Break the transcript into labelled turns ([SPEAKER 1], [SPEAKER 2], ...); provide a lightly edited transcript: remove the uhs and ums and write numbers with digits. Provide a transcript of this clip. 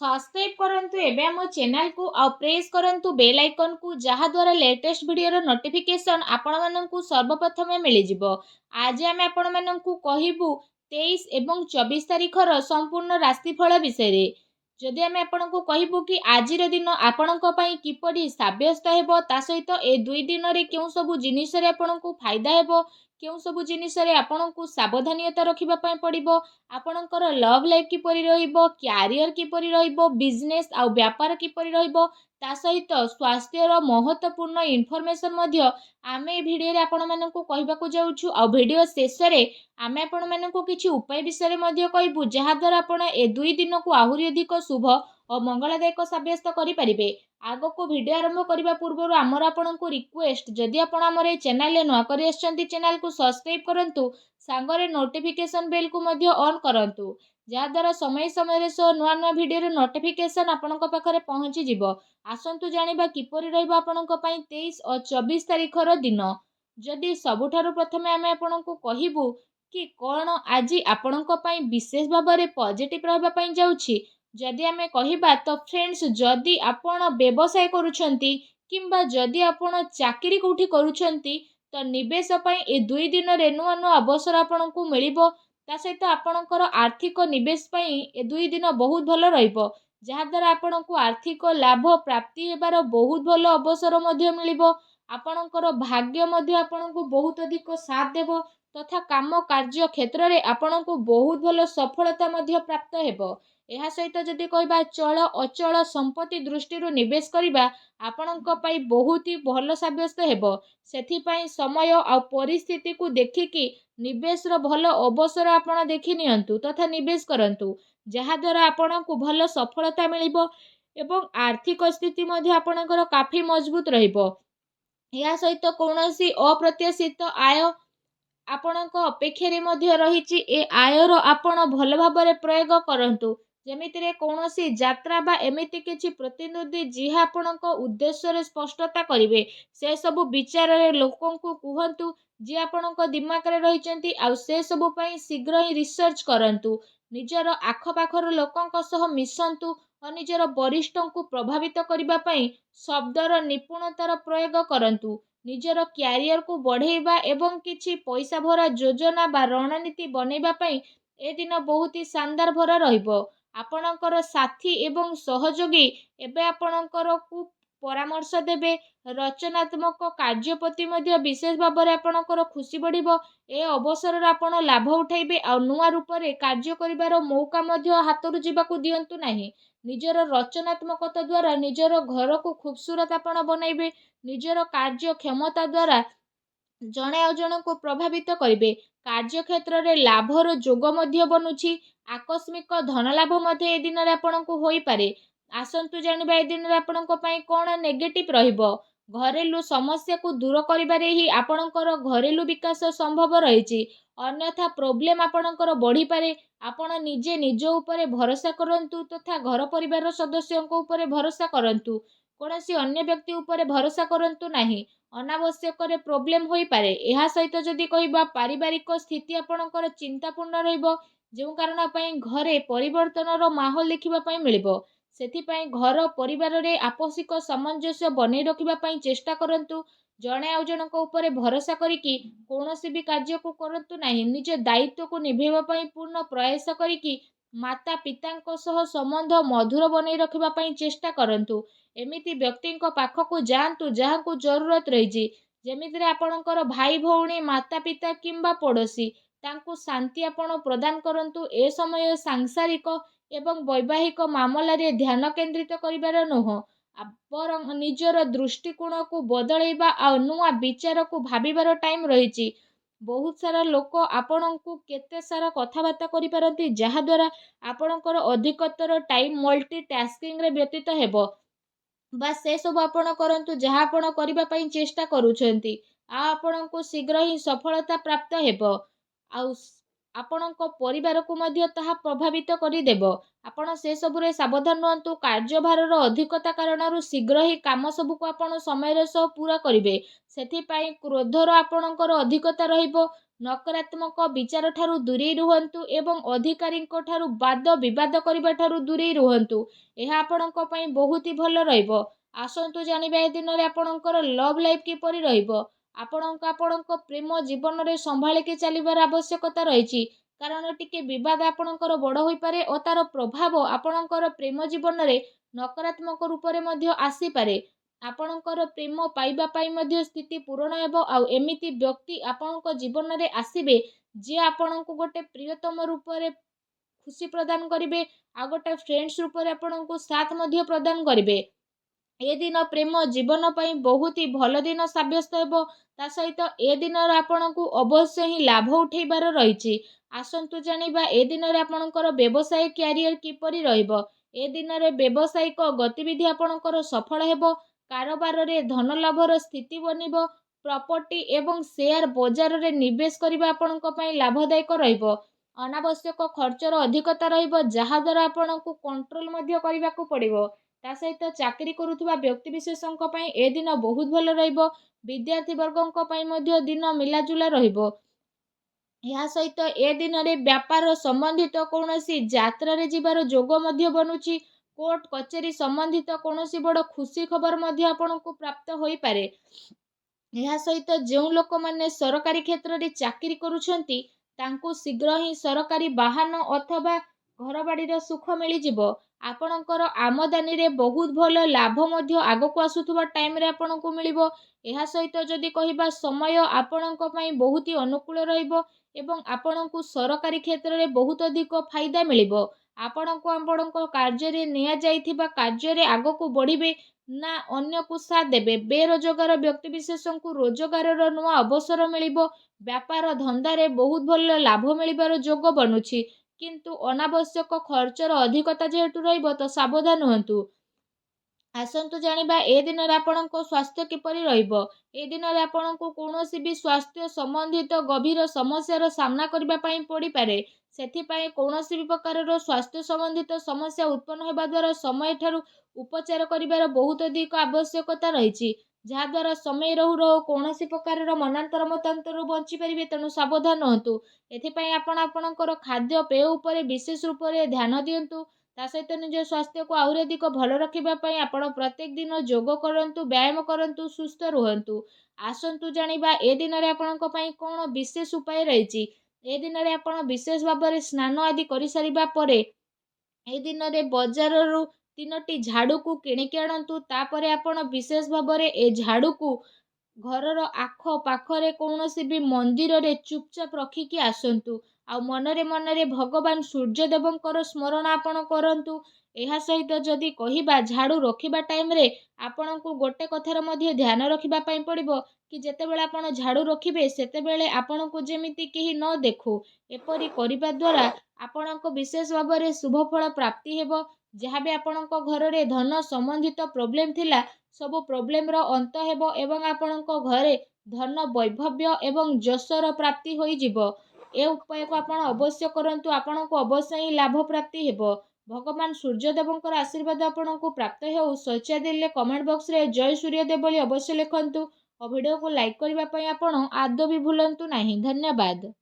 [SPEAKER 1] Subscribe करंतु एबे हम चैनल को आ प्रेस करंतु बेल आइकन को जहा द्वारा लेटेस्ट वीडियो रो नोटिफिकेशन आपण माननकु सर्वप्रथम मिल जिवो। आज हम आपण माननकु कहिबु 23 एवं 24 तारिख रो संपूर्ण राशिफल विषय रे। जदि हम आपनको कहिबु कि आजिर दिन आपणको पई किपरि साब्यस्त हेबो ता सहित ए दुई दिन रे केउ सब जिनिस रे आपणको फायदा हेबो केउ सब जिनिस रे आपणको सावधानियता रखिबा पई पड़िबो आपणकर लव लाइफ किपरि रहिबो कैरियर किपरि रहिबो बिजनेस आ व्यापार किपरि रहिबो ता सहित स्वास्थ्यर महत्वपूर्ण इनफॉरमेशन मध्य आमे ए भिडियो रे आपण माननकु कहिबाकू जाउछु आ भिडियो शेष रे आमे आपण माननकु किछि उपाय विषय रे मध्य कहिबु जहा द्वारा आपण ए दुई दिन को आहुरी अधिक शुभ और मंगलदायक साब्यस्त करि परिबे। आगो को वीडियो आरंभ करबा पूर्व आमर आपनको रिक्वेस्ट जदि आपण हमर ए चैनल ले नुआ करि आछंती चैनल को सब्सक्राइब करंतु सांगरे नोटिफिकेशन बेल को मध्य ऑन करंतु जहा द्वारा समय समय सो नुआ नुआ वीडियो रे नोटिफिकेशन आपणक पाखरे पहुंची जिवो। आसंतु जानिबा किपरि रहइबो आपणक पई 23 और 24 तारिख रो दिन। जदि सबुठारु प्रथमे आमे आपणको कहिबु कि कोन आजि आपणक पई विशेष भाबरे पॉजिटिव रहबा पई जाउछि जदि आमे कहिबा तो फ्रेंड्स जदि आपण व्यवसाय करूछंती किंबा जदि आपण चाकरी कोठी करूछंती तो निवेश पई ए दुई दिन रे नुआ नुआ अवसर आपणको मिलिबो ता सहित आपणकर आर्थिक निवेश पई ए दुई दिन बहुत भलो रहिबो जहा द्वारा आपणको आर्थिक लाभ प्राप्ति हेबार बहुत भलो अवसर मध्य मिलिबो आपणकर भाग्य मध्य आपणको बहुत अधिक साथ देबो तथा काम कार्य क्षेत्र रे आपणको बहुत भलो सफलता मध्य प्राप्त हेबो। एहा सहित जदि कहबा चल अचल संपत्ति दृष्टि निवेश करिबा आपणक पई बहुत ही भलो साब्यस्त हेबो सेथि पई समय आ परिस्थिति को देखिकी निवेश रो भलो अवसर आपण देखि नियंतु तथा निवेश करंतु जहा द्वारा आपणको भलो सफलता मिलिबो एवं आर्थिक स्थिति मध्य आपणकर काफी मजबूत रहिबो। या सहित कौनसी अप्रत्याशित आय आपणक अपेक्षा रे मध्य रहिछि ए आयर आपण भल भाबरे प्रयोग करंतु जेमिति रे कौनसी यात्रा बा एमिति किछि प्रतिनिधि जिहा आपणक उद्देश्य रे स्पष्टता करिवे से सब विचार रे लोकन को कुहंतु जे आपणक दिमाग रे रहिचंती आ से सब पई शीघ्र ही रिसर्च करंतु निजर आख पाखर लोकन को सह मिसंतु और निजर वरिष्ठों को प्रभावित करिबा पई शब्दर निपुणतार प्रयोग करंतु निजर क्यारियर को बढ़ेबा एवं किछि पैसा भरा योजना बा रणनीति बनेबा पई ए दिन बहुत ही शानदार भरा रहिबो आपणकर साथी एवं सहयोगी एबे आपणकर को परामर्श देबे रचनात्मक कार्य प्रति मध्य विशेष भाबरे आपणकर खुशी बढ़िबो ए अवसर आपण लाभ उठाइबे आ नुआ रूप रे कार्य करिवार मौका मध्य हातरु जीवाकू दियंतु नाही निजर रचनात्मकता द्वारा निजर घर को खूबसूरत आपण बनाइबे निजर कार्य क्षमता द्वारा जणे आ जण को प्रभावित करिवे कार्य क्षेत्र रे लाभर जोग मध्य बनुछि आकस्मिक धन लाभ मध्य ए दिन रे आपण को होई पारे। आसंतु जानिबा ए दिन रे आपण को पई कोन नेगेटिव रहिबो घरेलू समस्या को दूर करिबारे ही आपणकर घरेलू विकास संभव रहिछि अन्यथा प्रॉब्लम आपणकर बढ़ी पारे आपण निजे निज ऊपर भरोसा करंतु तथा घर परिवार सदस्यों ऊपर भरोसा करंतु कोनोसी अन्य व्यक्ति ऊपर भरोसा करंतु नाही अनावश्यक रे प्रॉब्लम होई पारे। एहा सहित जदि कहिबा पारिवारिक स्थिति आपणकर चिंतापूर्ण रहिबो जेउ कारण पई घरे परिवर्तन रो माहौल देखिबा पई मिलिबो सेथि पई घर परिवार रे आपसिक सामंजस्य बनै रखिबा पई चेष्टा करंतु जणे आ जणक ऊपर भरोसा करिकी कोनोसी भी कार्य को करंतु नाही निज दायित्व को निभेबा पई पूर्ण प्रयास करिकी माता पितांको सह संबंध मधुर बनै रखिबा पई चेष्टा करंतु एमिति व्यक्ति पाखक जातु जहाँ को जरूरत रही जेमिति आपणकर भाई भौणी माता पिता किंबा पड़ोसी तांको शांति आपण प्रदान करंतु ए समय सांसारिक एवं वैवाहिक मामला रे ध्यान केंद्रित करिवार नुह आपण निजर दृष्टिकोण को बदलैबा आ नुआ विचार को भाबिबार टाइम रही बहुत सारा लोक आपण को केते सारा कथबार्ता करि पारंती जहा द्वारा आपणकर अधिकतर टाइम मल्टीटास्किंग रे व्यतीत हेबो बा से सब आपण करंतु जहा आपण करिबा पई चेष्टा करूछंती आ आपण को शीघ्र ही सफलता प्राप्त हेबो आ आपणक परिवार को मध्य ताहा प्रभावित करि देबो आपण से सब रे सावधान रहंतु कार्यभार रो अधिकता कारणरु शीघ्र ही काम सब को आपण समय रे सह पूरा करिवे सेथि पई क्रोधर आपणकर अधिकता रहिबो ନକାରାତ୍ମକ ବିଚାର ଠାରୁ ଦୂରେଇ ରୁହନ୍ତୁ ଏବଂ ଅଧିକାରୀଙ୍କ ଠାରୁ ବାଦ ବିବାଦ କରିବା ଠାରୁ ଦୂରେଇ ରୁହନ୍ତୁ। ଏହା ଆପଣଙ୍କ ପାଇଁ ବହୁତ ହି ଭଲ ରହିବ। ଆସନ୍ତୁ ଜାଣିବା ଏ ଦିନରେ ଆପଣଙ୍କର ଲଭ୍ ଲାଇଫ୍ କିପରି ରହିବ। ଆପଣଙ୍କ ପ୍ରେମ ଜୀବନରେ ସମ୍ଭାଳିକି ଚାଲିବାର ଆବଶ୍ୟକତା ରହିଛି, କାରଣ ଟିକେ ବିବାଦ ଆପଣଙ୍କର ବଡ଼ ହୋଇପାରେ ଓ ତାର ପ୍ରଭାବ ଆପଣଙ୍କର ପ୍ରେମ ଜୀବନରେ ନକାରାତ୍ମକ ରୂପରେ ମଧ୍ୟ ଆସିପାରେ। ଆପଣଙ୍କର ପ୍ରେମ ପାଇବା ପାଇଁ ମଧ୍ୟ ସ୍ଥିତି ପୂରଣ ହେବ। ଆଉ ଏମିତି ବ୍ୟକ୍ତି ଆପଣଙ୍କ ଜୀବନରେ ଆସିବେ ଯିଏ ଆପଣଙ୍କୁ ଗୋଟେ ପ୍ରିୟତମ ରୂପରେ ଖୁସି ପ୍ରଦାନ କରିବେ, ଆଉ ଗୋଟେ ଫ୍ରେଣ୍ଡସ୍ ରୂପରେ ଆପଣଙ୍କୁ ସାଥ ମଧ୍ୟ ପ୍ରଦାନ କରିବେ। ଏ ଦିନ ପ୍ରେମ ଜୀବନ ପାଇଁ ବହୁତ ହି ଭଲ ଦିନ ସାବ୍ୟସ୍ତ ହେବ। ତା ସହିତ ଏ ଦିନରେ ଆପଣଙ୍କୁ ଅବଶ୍ୟ ହିଁ ଲାଭ ଉଠେଇବାର ରହିଛି। ଆସନ୍ତୁ ଜାଣିବା ଏ ଦିନରେ ଆପଣଙ୍କର ବ୍ୟବସାୟ କ୍ୟାରିୟର କିପରି ରହିବ। ଏ ଦିନରେ ବ୍ୟବସାୟିକ ଗତିବିଧି ଆପଣଙ୍କର ସଫଳ ହେବ। କାରବାରରେ ଧନ ଲାଭର ସ୍ଥିତି ବନିବ। ପ୍ରପର୍ଟି ଏବଂ ସେୟାର ବଜାରରେ ନିବେଶ କରିବା ଆପଣଙ୍କ ପାଇଁ ଲାଭଦାୟକ ରହିବ। ଅନାବଶ୍ୟକ ଖର୍ଚ୍ଚର ଅଧିକତା ରହିବ, ଯାହାଦ୍ୱାରା ଆପଣଙ୍କୁ କଣ୍ଟ୍ରୋଲ ମଧ୍ୟ କରିବାକୁ ପଡ଼ିବ। ତା ସହିତ ଚାକିରି କରୁଥିବା ବ୍ୟକ୍ତିବିଶେଷଙ୍କ ପାଇଁ ଏ ଦିନ ବହୁତ ଭଲ ରହିବ। ବିଦ୍ୟାର୍ଥୀ ବର୍ଗଙ୍କ ପାଇଁ ମଧ୍ୟ ଦିନ ମିଲାଜୁଲା ରହିବ। ଏହା ସହିତ ଏ ଦିନରେ ବ୍ୟାପାର ସମ୍ବନ୍ଧିତ କୌଣସି ଯାତ୍ରାରେ ଯିବାର ଯୋଗ ମଧ୍ୟ ବନୁଛି। କୋର୍ଟ କଚେରୀ ସମ୍ବନ୍ଧିତ କୌଣସି ବଡ଼ ଖୁସି ଖବର ମଧ୍ୟ ଆପଣଙ୍କୁ ପ୍ରାପ୍ତ ହୋଇପାରେ। ଏହା ସହିତ ଯେଉଁ ଲୋକମାନେ ସରକାରୀ କ୍ଷେତ୍ରରେ ଚାକିରି କରୁଛନ୍ତି ତାଙ୍କୁ ଶୀଘ୍ର ହିଁ ସରକାରୀ ବାହନ ଅଥବା ଘରବାଡ଼ିର ସୁଖ ମିଳିଯିବ। ଆପଣଙ୍କର ଆମଦାନୀରେ ବହୁତ ଭଲ ଲାଭ ମଧ୍ୟ ଆଗକୁ ଆସୁଥିବା ଟାଇମରେ ଆପଣଙ୍କୁ ମିଳିବ। ଏହା ସହିତ ଯଦି କହିବା ସମୟ ଆପଣଙ୍କ ପାଇଁ ବହୁତ ହି ଅନୁକୂଳ ରହିବ ଏବଂ ଆପଣଙ୍କୁ ସରକାରୀ କ୍ଷେତ୍ରରେ ବହୁତ ଅଧିକ ଫାଇଦା ମିଳିବ। ଆପଣଙ୍କୁ ଆପଣଙ୍କ କାର୍ଯ୍ୟରେ ନିଆଯାଇଥିବା କାର୍ଯ୍ୟରେ ଆଗକୁ ବଢ଼ିବେ ନା ଅନ୍ୟକୁ ସାଥ ଦେବେ। ବେରୋଜଗାର ବ୍ୟକ୍ତିବିଶେଷଙ୍କୁ ରୋଜଗାରର ନୂଆ ଅବସର ମିଳିବ। ବ୍ୟାପାର ଧନ୍ଦାରେ ବହୁତ ଭଲ ଲାଭ ମିଳିବାର ଯୋଗ ବନୁଛି, କିନ୍ତୁ ଅନାବଶ୍ୟକ ଖର୍ଚ୍ଚର ଅଧିକତା ଯେହେତୁ ରହିବ ତ ସାବଧାନ ହୁଅନ୍ତୁ। ଆସନ୍ତୁ ଜାଣିବା ଏ ଦିନରେ ଆପଣଙ୍କ ସ୍ୱାସ୍ଥ୍ୟ କିପରି ରହିବ। ଏ ଦିନରେ ଆପଣଙ୍କୁ କୌଣସି ବି ସ୍ୱାସ୍ଥ୍ୟ ସମ୍ବନ୍ଧିତ ଗଭୀର ସମସ୍ୟାର ସାମ୍ନା କରିବା ପାଇଁ ପଡ଼ିପାରେ। ସେଥିପାଇଁ କୌଣସି ବି ପ୍ରକାରର ସ୍ୱାସ୍ଥ୍ୟ ସମ୍ବନ୍ଧିତ ସମସ୍ୟା ଉତ୍ପନ୍ନ ହେବା ଦ୍ୱାରା ସମୟ ଠାରୁ ଉପଚାର କରିବାର ବହୁତ ଅଧିକ ଆବଶ୍ୟକତା ରହିଛି, ଯାହାଦ୍ୱାରା ସମୟ ରହୁ ରହୁ କୌଣସି ପ୍ରକାରର ମନାନ୍ତର ମତାନ୍ତରରୁ ବଞ୍ଚିପାରିବେ। ତେଣୁ ସାବଧାନ ହୁଅନ୍ତୁ। ଏଥିପାଇଁ ଆପଣ ଆପଣଙ୍କର ଖାଦ୍ୟପେୟ ଉପରେ ବିଶେଷ ରୂପରେ ଧ୍ୟାନ ଦିଅନ୍ତୁ। ତା ସହିତ ନିଜ ସ୍ୱାସ୍ଥ୍ୟକୁ ଆହୁରି ଅଧିକ ଭଲ ରଖିବା ପାଇଁ ଆପଣ ପ୍ରତ୍ୟେକ ଦିନ ଯୋଗ କରନ୍ତୁ, ବ୍ୟାୟାମ କରନ୍ତୁ, ସୁସ୍ଥ ରୁହନ୍ତୁ। ଆସନ୍ତୁ ଜାଣିବା ଏ ଦିନରେ ଆପଣଙ୍କ ପାଇଁ କ'ଣ ବିଶେଷ ଉପାୟ ରହିଛି। ଏ ଦିନରେ ଆପଣ ବିଶେଷ ଭାବରେ ସ୍ନାନ ଆଦି କରିସାରିବା ପରେ ଏ ଦିନରେ ବଜାରରୁ 3ଟି ଝାଡ଼ୁକୁ କିଣିକି ଆଣନ୍ତୁ। ତାପରେ ଆପଣ ବିଶେଷ ଭାବରେ ଏ ଝାଡ଼ୁକୁ ଘରର ଆଖପାଖରେ କୌଣସି ବି ମନ୍ଦିରରେ ଚୁପଚାପ ରଖିକି ଆସନ୍ତୁ। ଆଉ ମନରେ ମନରେ ଭଗବାନ ସୂର୍ଯ୍ୟଦେବଙ୍କର ସ୍ମରଣ ଆପଣ କରନ୍ତୁ। ଏହା ସହିତ ଯଦି କହିବା ଝାଡ଼ୁ ରଖିବା ଟାଇମରେ ଆପଣଙ୍କୁ ଗୋଟେ କଥାର ମଧ୍ୟ ଧ୍ୟାନ ରଖିବା ପାଇଁ ପଡ଼ିବ କି ଯେତେବେଳେ ଆପଣ ଝାଡ଼ୁ ରଖିବେ ସେତେବେଳେ ଆପଣଙ୍କୁ ଯେମିତି କେହି ନ ଦେଖୁ। ଏପରି କରିବା ଦ୍ୱାରା ଆପଣଙ୍କ ବିଶେଷ ଭାବରେ ଶୁଭ ଫଳ ପ୍ରାପ୍ତି ହେବ। ଯାହା ବି ଆପଣଙ୍କ ଘରରେ ଧନ ସମ୍ବନ୍ଧିତ ପ୍ରୋବ୍ଲେମ ଥିଲା ସବୁ ପ୍ରୋବ୍ଲେମର ଅନ୍ତ ହେବ ଏବଂ ଆପଣଙ୍କ ଘରେ ଧନ ବୈଭବ୍ୟ ଏବଂ ଯଶର ପ୍ରାପ୍ତି ହୋଇଯିବ। ଏ ଉପାୟକୁ ଆପଣ ଅବଶ୍ୟ କରନ୍ତୁ। ଆପଣଙ୍କୁ ଅବଶ୍ୟ ହିଁ ଲାଭ ପ୍ରାପ୍ତି ହେବ। ଭଗବାନ ସୂର୍ଯ୍ୟଦେବଙ୍କର ଆଶୀର୍ବାଦ ଆପଣଙ୍କୁ ପ୍ରାପ୍ତ ହେଉ। ଶୌଚାଳୟ ଦେଲେ କମେଣ୍ଟ ବକ୍ସରେ ଜୟ ସୂର୍ଯ୍ୟଦେବ ବୋଲି ଅବଶ୍ୟ ଲେଖନ୍ତୁ ଓ ଭିଡ଼ିଓକୁ ଲାଇକ୍ କରିବା ପାଇଁ ଆପଣ ଆଦୌ ବି ଭୁଲନ୍ତୁ ନାହିଁ। ଧନ୍ୟବାଦ।